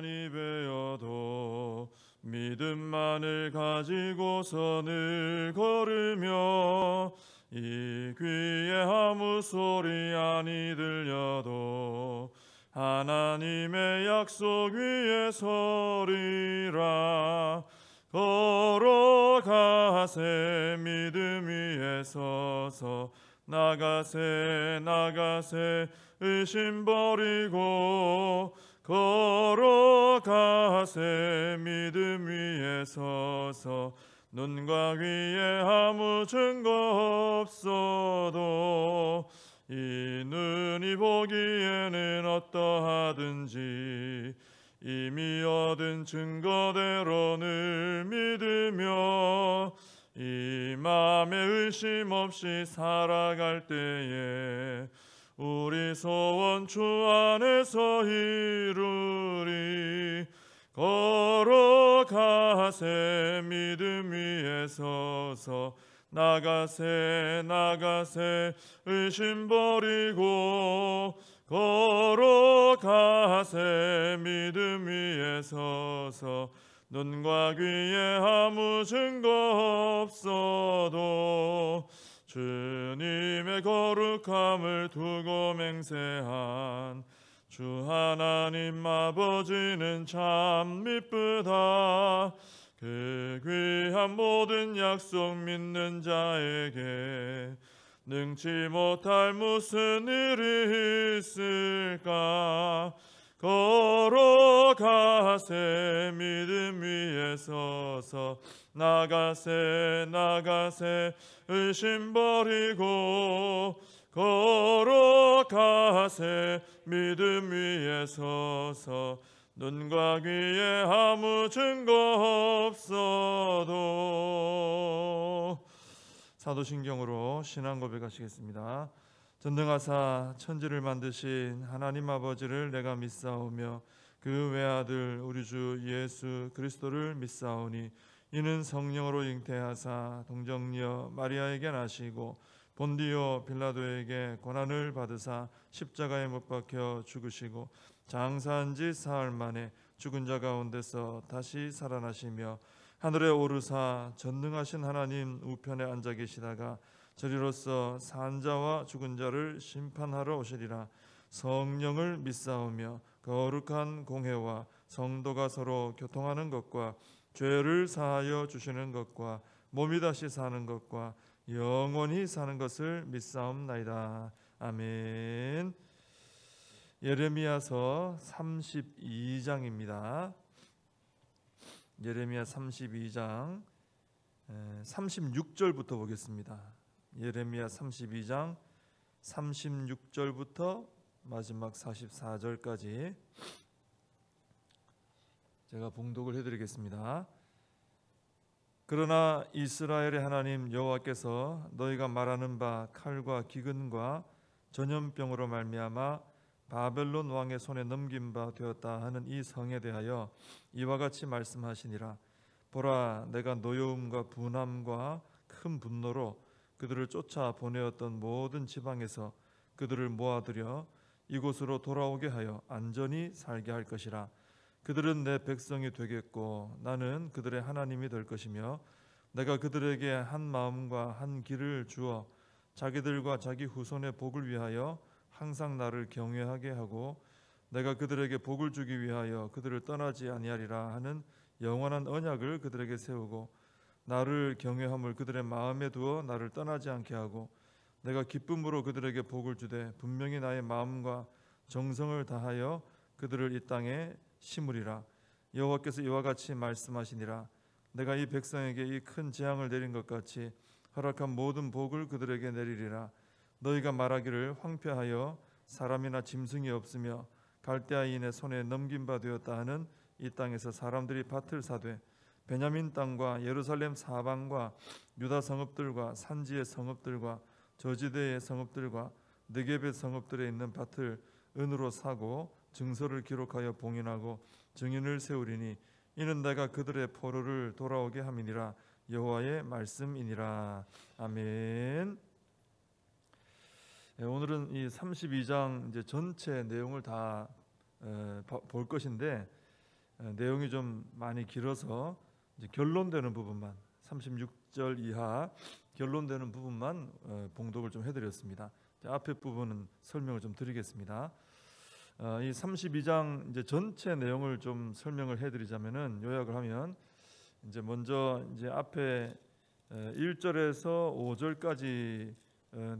많이 배워도 믿음만을 가지고서 늘 걸으며 이 귀에 아무 소리 아니 들려도 하나님의 약속 위에 서리라. 걸어가세 믿음 위에 서서 나가세 나가세 의심 버리고 걸어가세 믿음 위에 서서 눈과 귀에 아무 증거 없어도 이 눈이 보기에는 어떠하든지 이미 얻은 증거대로 늘 믿으며 이 맘에 의심 없이 살아갈 때에 우리 소원 주 안에서 이루리. 걸어가세 믿음 위에 서서 나가세 나가세 의심 버리고 걸어가세 믿음 위에 서서 눈과 귀에 아무 증거 없어도 주님의 거룩함을 두고 맹세한 주 하나님 아버지는 참 미쁘다. 그 귀한 모든 약속 믿는 자에게 능치 못할 무슨 일이 있을까. 걸어가세 믿음 위에 서서 나가세 나가세 의심 버리고 걸어가세 믿음 위에 서서 눈과 귀에 아무 증거 없어도. 사도신경으로 신앙 고백하시겠습니다. 전능하사 천지를 만드신 하나님 아버지를 내가 믿사오며 그 외아들 우리 주 예수 그리스도를 믿사오니 이는 성령으로 잉태하사 동정녀 마리아에게 나시고 본디오 빌라도에게 고난을 받으사 십자가에 못 박혀 죽으시고 장사한 지 사흘 만에 죽은 자 가운데서 다시 살아나시며 하늘에 오르사 전능하신 하나님 우편에 앉아 계시다가 저리로서 산 자와 죽은 자를 심판하러 오시리라. 성령을 믿사오며 거룩한 공회와 성도가 서로 교통하는 것과 죄를 사하여 주시는 것과 몸이 다시 사는 것과 영원히 사는 것을 믿사옵나이다. 아멘. 예레미야서 32장입니다. 예레미야 32장 36절부터 보겠습니다. 예레미야 32장 36절부터 마지막 44절까지 제가 봉독을 해드리겠습니다. 그러나 이스라엘의 하나님 여호와께서 너희가 말하는 바 칼과 기근과 전염병으로 말미암아 바벨론 왕의 손에 넘긴 바 되었다 하는 이 성에 대하여 이와 같이 말씀하시니라. 보라, 내가 노여움과 분함과 큰 분노로 그들을 쫓아 보내었던 모든 지방에서 그들을 모아들여 이곳으로 돌아오게 하여 안전히 살게 할 것이라. 그들은 내 백성이 되겠고 나는 그들의 하나님이 될 것이며 내가 그들에게 한 마음과 한 길을 주어 자기들과 자기 후손의 복을 위하여 항상 나를 경외하게 하고 내가 그들에게 복을 주기 위하여 그들을 떠나지 아니하리라 하는 영원한 언약을 그들에게 세우고 나를 경외함을 그들의 마음에 두어 나를 떠나지 않게 하고 내가 기쁨으로 그들에게 복을 주되 분명히 나의 마음과 정성을 다하여 그들을 이 땅에 심으리라. 여호와께서 이와 같이 말씀하시니라. 내가 이 백성에게 이 큰 재앙을 내린 것 같이 허락한 모든 복을 그들에게 내리리라. 너희가 말하기를 황폐하여 사람이나 짐승이 없으며 갈대아인의 손에 넘긴 바 되었다 하는 이 땅에서 사람들이 밭을 사되 베냐민 땅과 예루살렘 사방과 유다 성읍들과 산지의 성읍들과 저지대의 성읍들과 느겝의 성읍들에 있는 밭을 은으로 사고 증서를 기록하여 봉인하고 증인을 세우리니 이는 내가 그들의 포로를 돌아오게 함이니라. 여호와의 말씀이니라. 아멘. 오늘은 이 32장 이제 전체 내용을 다 볼 것인데 내용이 좀 많이 길어서 이제 결론되는 부분만 36절 이하 결론되는 부분만 봉독을 좀 해드렸습니다. 앞에 부분은 설명을 좀 드리겠습니다. 이 32장 이제 전체 내용을 좀 설명을 해드리자면은 요약을 하면 이제 먼저 이제 앞에 1절에서 5절까지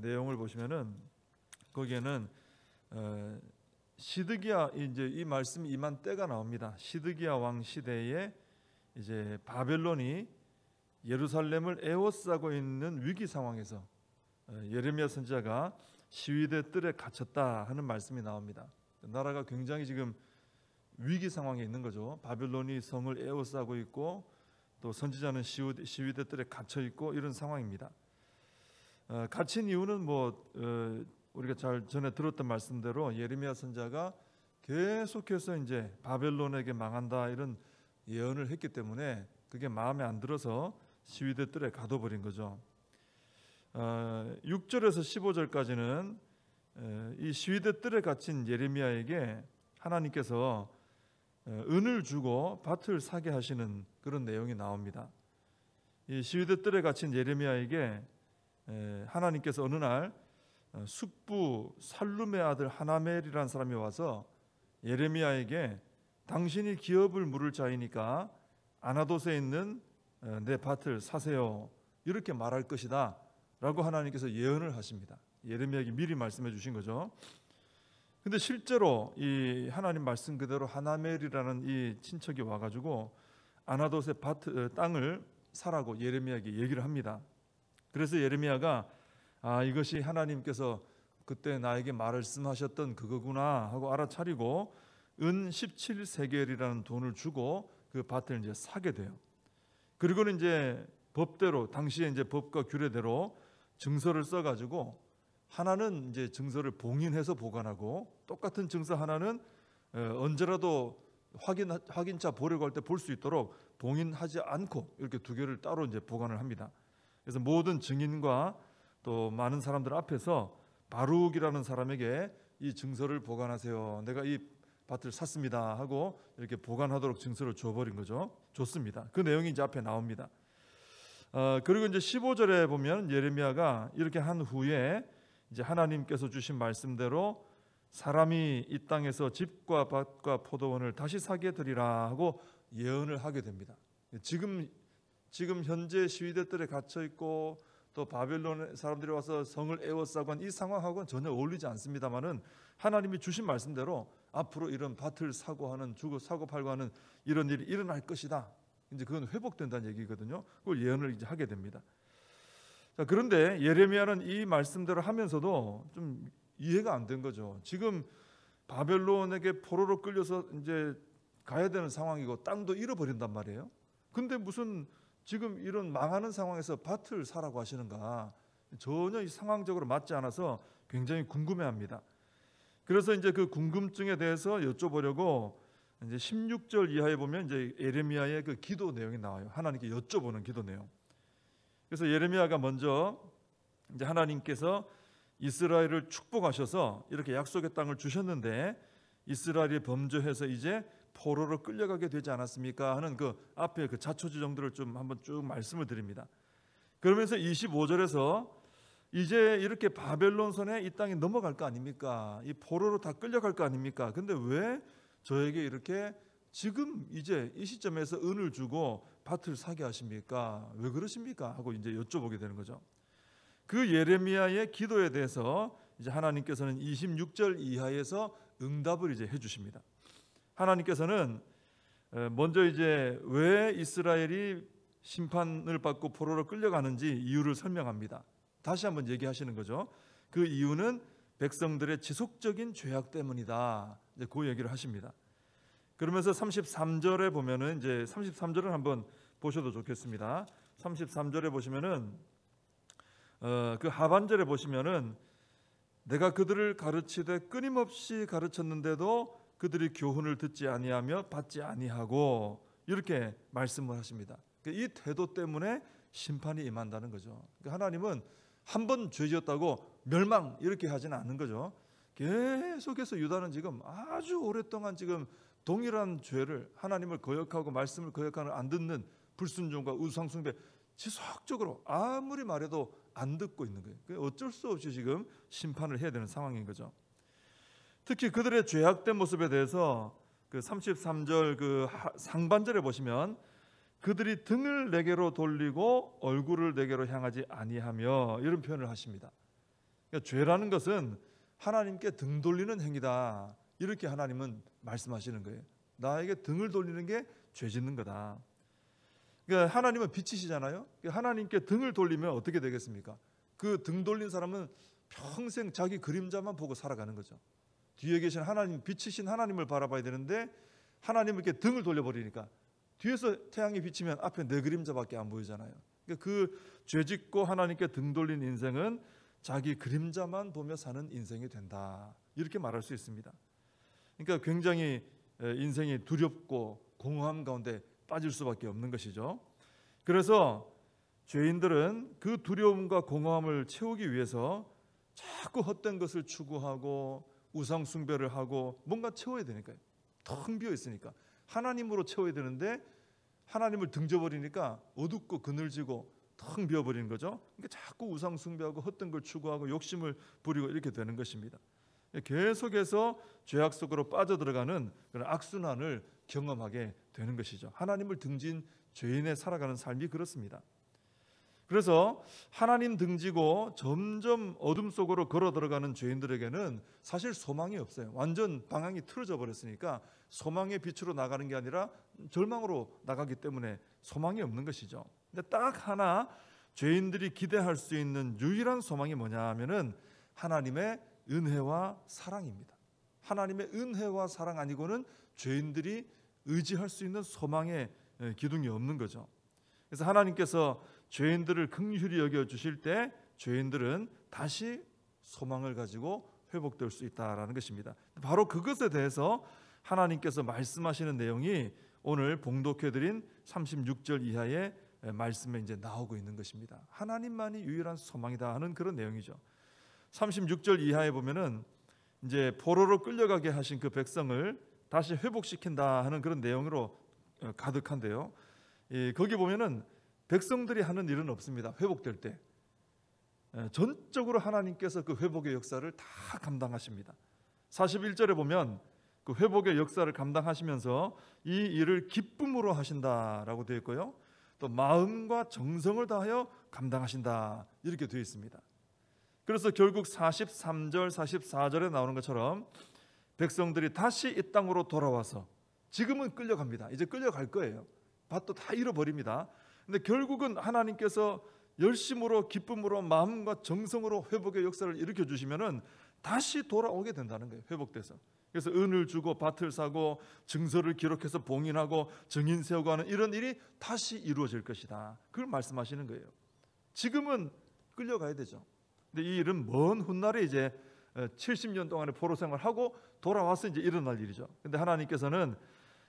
내용을 보시면은 거기에는 시드기야 이제 이 말씀이 임한 때가 나옵니다. 시드기야 왕 시대에 이제 바벨론이 예루살렘을 에워싸고 있는 위기 상황에서 예레미야 선지자가 시위대 뜰에 갇혔다 하는 말씀이 나옵니다. 나라가 굉장히 지금 위기 상황에 있는 거죠. 바벨론이 성을 에워싸고 있고 또 선지자는 시위대 뜰에 갇혀 있고 이런 상황입니다. 갇힌 이유는 우리가 잘 전에 들었던 말씀대로 예레미야 선지자가 계속해서 이제 바벨론에게 망한다 이런 예언을 했기 때문에 그게 마음에 안 들어서 시위대 뜰에 가둬버린 거죠. 6절에서 15절까지는 이 시위대 뜰에 갇힌 예레미야에게 하나님께서 은을 주고 밭을 사게 하시는 그런 내용이 나옵니다. 이 시위대 뜰에 갇힌 예레미야에게 하나님께서 어느 날 숙부 살룸의 아들 하나멜이라는 사람이 와서 예레미야에게 당신이 기업을 물을 자이니까 아나돗에 있는 내 밭을 사세요 이렇게 말할 것이다 라고 하나님께서 예언을 하십니다. 예레미야에게 미리 말씀해 주신 거죠. 근데 실제로 이 하나님 말씀 그대로 하나멜이라는 이 친척이 와가지고 아나돗의 땅을 사라고 예레미야에게 얘기를 합니다. 그래서 예레미야가 이것이 하나님께서 그때 나에게 말씀하셨던 그거구나 하고 알아차리고 은 17세겔이라는 돈을 주고 그 밭을 이제 사게 돼요. 그리고는 이제 법대로 당시에 이제 법과 규례대로 증서를 써가지고 하나는 이제 증서를 봉인해서 보관하고 똑같은 증서 하나는 언제라도 확인차 보려고 할 때 볼 수 있도록 봉인하지 않고 이렇게 두 개를 따로 이제 보관을 합니다. 그래서 모든 증인과 또 많은 사람들 앞에서 바룩이라는 사람에게 이 증서를 보관하세요. 내가 이 밭을 샀습니다 하고 이렇게 보관하도록 증서를 줘버린 거죠. 줬습니다. 그 내용이 이제 앞에 나옵니다. 그리고 이제 15절에 보면 예레미야가 이렇게 한 후에 이제 하나님께서 주신 말씀대로 사람이 이 땅에서 집과 밭과 포도원을 다시 사게 되리라 하고 예언을 하게 됩니다. 지금 현재 시위대 뜰에 갇혀 있고 또 바벨론 사람들이 와서 성을 에워싸고 한 이 상황하고는 전혀 어울리지 않습니다만은 하나님이 주신 말씀대로 앞으로 이런 밭을 사고 팔고 하는 이런 일이 일어날 것이다. 이제 그건 회복된다는 얘기거든요. 그걸 예언을 이제 하게 됩니다. 자, 그런데 예레미야는 이 말씀대로 하면서도 좀 이해가 안 된 거죠. 지금 바벨론에게 포로로 끌려서 이제 가야 되는 상황이고 땅도 잃어버린단 말이에요. 근데 무슨 지금 이런 망하는 상황에서 밭을 사라고 하시는가? 전혀 이 상황적으로 맞지 않아서 굉장히 궁금해합니다. 그래서 이제 그 궁금증에 대해서 여쭤보려고 이제 16절 이하에 보면 이제 예레미야의 그 기도 내용이 나와요. 하나님께 여쭤보는 기도 내용. 그래서 예레미야가 먼저 이제 하나님께서 이스라엘을 축복하셔서 이렇게 약속의 땅을 주셨는데 이스라엘이 범죄해서 이제 포로로 끌려가게 되지 않았습니까? 하는 그 앞에 그 자초지 정도를 좀 한번 쭉 말씀을 드립니다. 그러면서 25절에서 이제 이렇게 바벨론 손에 이 땅이 넘어갈 거 아닙니까? 이 포로로 다 끌려갈 거 아닙니까? 근데 왜 저에게 이렇게 지금 이제 이 시점에서 은을 주고 밭을 사게 하십니까? 왜 그러십니까? 하고 이제 여쭤보게 되는 거죠. 그 예레미야의 기도에 대해서 이제 하나님께서는 26절 이하에서 응답을 이제 해주십니다. 하나님께서는 먼저 이제 왜 이스라엘이 심판을 받고 포로로 끌려가는지 이유를 설명합니다. 다시 한번 얘기하시는 거죠. 그 이유는 백성들의 지속적인 죄악 때문이다. 이제 그 얘기를 하십니다. 그러면서 33절에 보면은 이제 33절을 한번 보셔도 좋겠습니다. 33절에 보시면은 그 하반절에 보시면은 내가 그들을 가르치되 끊임없이 가르쳤는데도 그들이 교훈을 듣지 아니하며 받지 아니하고 이렇게 말씀을 하십니다. 이 태도 때문에 심판이 임한다는 거죠. 하나님은 한 번 죄지었다고 멸망 이렇게 하지는 않는 거죠. 계속해서 유다는 지금 아주 오랫동안 지금 동일한 죄를, 하나님을 거역하고 말씀을 거역하는, 안 듣는 불순종과 우상숭배, 지속적으로 아무리 말해도 안 듣고 있는 거예요. 어쩔 수 없이 지금 심판을 해야 되는 상황인 거죠. 특히 그들의 죄악된 모습에 대해서 그 33절 그 상반절에 보시면 그들이 등을 내게로 돌리고 얼굴을 내게로 향하지 아니하며 이런 표현을 하십니다. 그러니까 죄라는 것은 하나님께 등 돌리는 행위다, 이렇게 하나님은 말씀하시는 거예요. 나에게 등을 돌리는 게 죄 짓는 거다. 그러니까 하나님은 빛이시잖아요. 그러니까 하나님께 등을 돌리면 어떻게 되겠습니까? 그 등 돌린 사람은 평생 자기 그림자만 보고 살아가는 거죠. 뒤에 계신 하나님, 빛이신 하나님을 바라봐야 되는데 하나님께 등을 돌려버리니까 뒤에서 태양이 비치면 앞에 내 그림자밖에 안 보이잖아요. 그러니까 그 죄짓고 하나님께 등 돌린 인생은 자기 그림자만 보며 사는 인생이 된다, 이렇게 말할 수 있습니다. 그러니까 굉장히 인생이 두렵고 공허함 가운데 빠질 수밖에 없는 것이죠. 그래서 죄인들은 그 두려움과 공허함을 채우기 위해서 자꾸 헛된 것을 추구하고 우상 숭배를 하고 뭔가 채워야 되니까요. 텅 비어 있으니까 하나님으로 채워야 되는데 하나님을 등져버리니까 어둡고 그늘지고 텅 비어버리는 거죠. 그러니까 자꾸 우상 숭배하고 헛된 걸 추구하고 욕심을 부리고 이렇게 되는 것입니다. 계속해서 죄악 속으로 빠져들어가는 그런 악순환을 경험하게 되는 것이죠. 하나님을 등진 죄인의 살아가는 삶이 그렇습니다. 그래서 하나님 등지고 점점 어둠 속으로 걸어 들어가는 죄인들에게는 사실 소망이 없어요. 완전 방향이 틀어져 버렸으니까 소망의 빛으로 나가는 게 아니라 절망으로 나가기 때문에 소망이 없는 것이죠. 근데 딱 하나 죄인들이 기대할 수 있는 유일한 소망이 뭐냐 하면은 하나님의 은혜와 사랑입니다. 하나님의 은혜와 사랑 아니고는 죄인들이 의지할 수 있는 소망의 기둥이 없는 거죠. 그래서 하나님께서 죄인들을 긍휼히 여겨 주실 때 죄인들은 다시 소망을 가지고 회복될 수 있다라는 것입니다. 바로 그것에 대해서 하나님께서 말씀하시는 내용이 오늘 봉독해드린 36절 이하의 말씀에 이제 나오고 있는 것입니다. 하나님만이 유일한 소망이다 하는 그런 내용이죠. 36절 이하에 보면은 이제 포로로 끌려가게 하신 그 백성을 다시 회복시킨다 하는 그런 내용으로 가득한데요. 거기 보면은 백성들이 하는 일은 없습니다. 회복될 때 전적으로 하나님께서 그 회복의 역사를 다 감당하십니다. 41절에 보면 그 회복의 역사를 감당하시면서 이 일을 기쁨으로 하신다라고 되어 있고요. 또 마음과 정성을 다하여 감당하신다 이렇게 되어 있습니다. 그래서 결국 43절, 44절에 나오는 것처럼 백성들이 다시 이 땅으로 돌아와서 지금은 끌려갑니다. 이제 끌려갈 거예요. 밭도 다 잃어버립니다. 근데 결국은 하나님께서 열심으로 기쁨으로 마음과 정성으로 회복의 역사를 일으켜 주시면은 다시 돌아오게 된다는 거예요. 회복돼서. 그래서 은을 주고 밭을 사고 증서를 기록해서 봉인하고 증인 세우고 하는 이런 일이 다시 이루어질 것이다. 그걸 말씀하시는 거예요. 지금은 끌려가야 되죠. 근데 이 일은 먼 훗날에 이제 70년 동안의 포로 생활하고 돌아와서 이제 일어날 일이죠. 근데 하나님께서는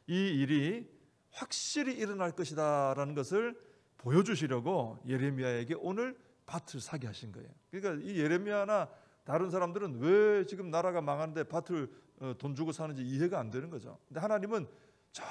이 일이 확실히 일어날 것이다라는 것을 보여주시려고 예레미야에게 오늘 밭을 사게 하신 거예요. 그러니까 이 예레미야나 다른 사람들은 왜 지금 나라가 망하는데 밭을 돈 주고 사는지 이해가 안 되는 거죠. 근데 하나님은 저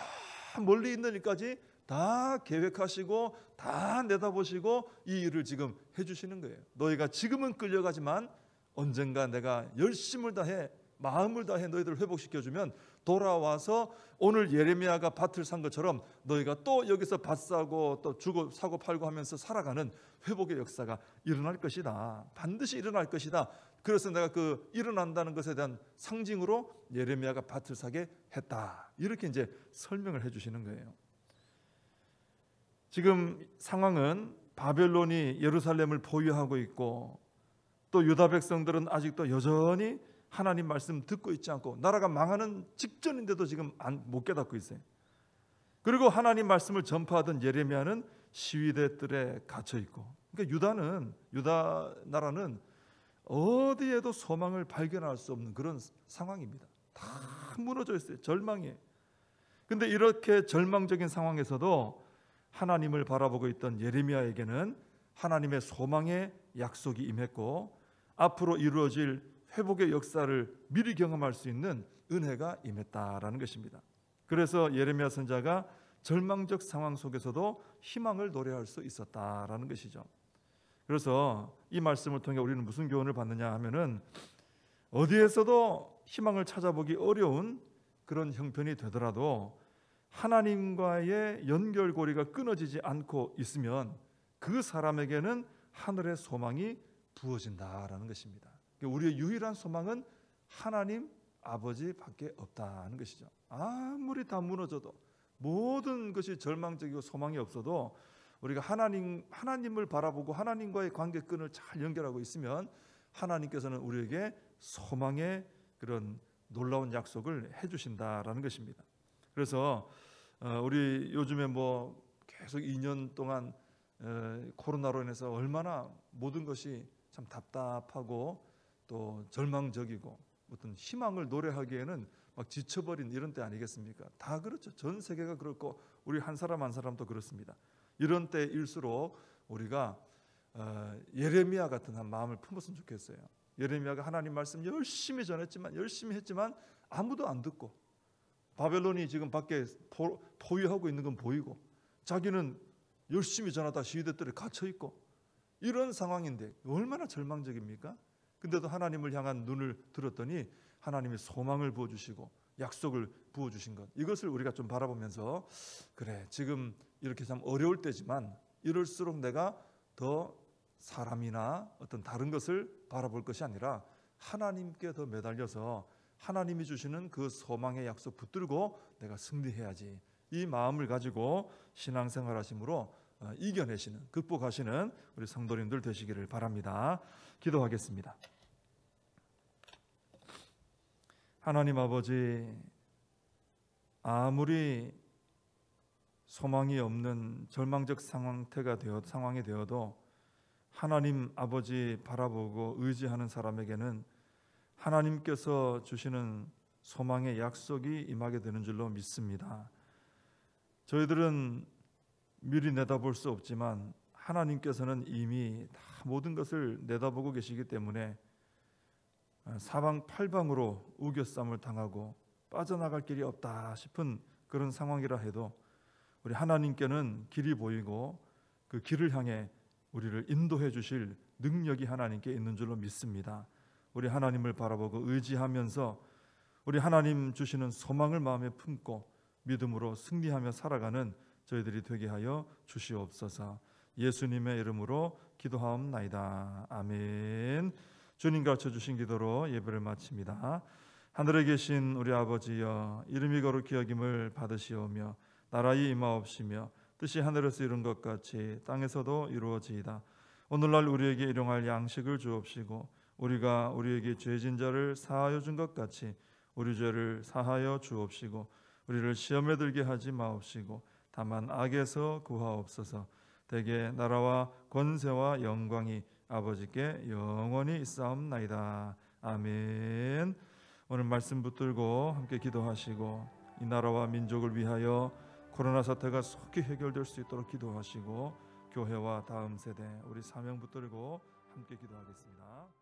멀리 있는 일까지 다 계획하시고 다 내다보시고 이 일을 지금 해주시는 거예요. 너희가 지금은 끌려가지만 언젠가 내가 열심을 다해 마음을 다해 너희들을 회복시켜주면 돌아와서 오늘 예레미야가 밭을 산 것처럼 너희가 또 여기서 밭 사고 또 주고 사고 팔고 하면서 살아가는 회복의 역사가 일어날 것이다. 반드시 일어날 것이다. 그래서 내가 그 일어난다는 것에 대한 상징으로 예레미야가 밭을 사게 했다. 이렇게 이제 설명을 해주시는 거예요. 지금 상황은 바벨론이 예루살렘을 포위하고 있고 또 유다 백성들은 아직도 여전히 하나님 말씀 듣고 있지 않고 나라가 망하는 직전인데도 지금 못 깨닫고 있어요. 그리고 하나님 말씀을 전파하던 예레미야는 시위대 뜰에 갇혀 있고, 그러니까 유다 나라는 어디에도 소망을 발견할 수 없는 그런 상황입니다. 다 무너져 있어요. 절망이에요. 근데 이렇게 절망적인 상황에서도 하나님을 바라보고 있던 예레미야에게는 하나님의 소망의 약속이 임했고 앞으로 이루어질 회복의 역사를 미리 경험할 수 있는 은혜가 임했다라는 것입니다. 그래서 예레미야 선지자가 절망적 상황 속에서도 희망을 노래할 수 있었다라는 것이죠. 그래서 이 말씀을 통해 우리는 무슨 교훈을 받느냐 하면은 어디에서도 희망을 찾아보기 어려운 그런 형편이 되더라도 하나님과의 연결고리가 끊어지지 않고 있으면 그 사람에게는 하늘의 소망이 부어진다라는 것입니다. 우리의 유일한 소망은 하나님 아버지밖에 없다는 것이죠. 아무리 다 무너져도 모든 것이 절망적이고 소망이 없어도 우리가 하나님을 바라보고 하나님과의 관계끈을 잘 연결하고 있으면 하나님께서는 우리에게 소망의 그런 놀라운 약속을 해주신다라는 것입니다. 그래서 우리 요즘에 뭐 계속 2년 동안 코로나로 인해서 얼마나 모든 것이 참 답답하고 또 절망적이고 어떤 희망을 노래하기에는 막 지쳐버린 이런 때 아니겠습니까? 다 그렇죠. 전 세계가 그렇고 우리 한 사람 한 사람도 그렇습니다. 이런 때일수록 우리가 예레미야 같은 한 마음을 품었으면 좋겠어요. 예레미야가 하나님 말씀 열심히 했지만 아무도 안 듣고 바벨론이 지금 밖에 포위하고 있는 건 보이고 자기는 열심히 전하다 시위대들에 갇혀 있고 이런 상황인데 얼마나 절망적입니까? 근데도 하나님을 향한 눈을 들었더니 하나님이 소망을 부어주시고 약속을 부어주신 것, 이것을 우리가 좀 바라보면서 그래, 지금 이렇게 참 어려울 때지만 이럴수록 내가 더 사람이나 어떤 다른 것을 바라볼 것이 아니라 하나님께 더 매달려서 하나님이 주시는 그 소망의 약속 붙들고 내가 승리해야지, 이 마음을 가지고 신앙생활 하심으로 이겨내시는, 극복하시는 우리 성도님들 되시기를 바랍니다. 기도하겠습니다. 하나님 아버지, 아무리 소망이 없는 절망적 상황이 되어도 하나님 아버지 바라보고 의지하는 사람에게는 하나님께서 주시는 소망의 약속이 임하게 되는 줄로 믿습니다. 저희들은 미리 내다볼 수 없지만 하나님께서는 이미 다 모든 것을 내다보고 계시기 때문에 사방팔방으로 우겨쌈을 당하고 빠져나갈 길이 없다 싶은 그런 상황이라 해도 우리 하나님께는 길이 보이고 그 길을 향해 우리를 인도해 주실 능력이 하나님께 있는 줄로 믿습니다. 우리 하나님을 바라보고 의지하면서 우리 하나님 주시는 소망을 마음에 품고 믿음으로 승리하며 살아가는 저희들이 되게 하여 주시옵소서. 예수님의 이름으로 기도하옵나이다. 아멘. 주님 가르쳐 주신 기도로 예배를 마칩니다. 하늘에 계신 우리 아버지여, 이름이 거룩히 여김을 받으시오며 나라의 임하옵시며 뜻이 하늘에서 이룬 것 같이 땅에서도 이루어지이다. 오늘날 우리에게 일용할 양식을 주옵시고 우리가 우리에게 죄진 자를 사하여 준 것 같이 우리 죄를 사하여 주옵시고 우리를 시험에 들게 하지 마옵시고 다만 악에서 구하옵소서. 대개 나라와 권세와 영광이 아버지께 영원히 있사옵나이다. 아멘. 오늘 말씀 붙들고 함께 기도하시고 이 나라와 민족을 위하여 코로나 사태가 속히 해결될 수 있도록 기도하시고 교회와 다음 세대 우리 사명 붙들고 함께 기도하겠습니다.